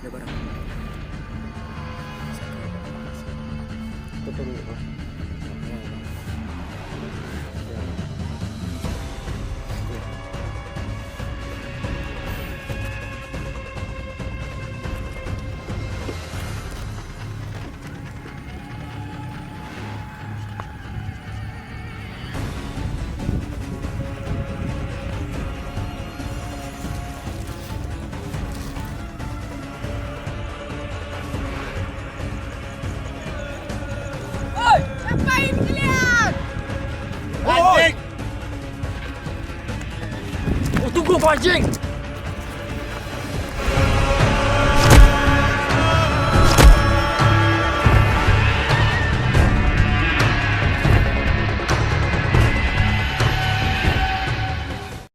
Ada barang. Betul. Ngapain kalian? Anjing! Oh, tunggu kau anjing!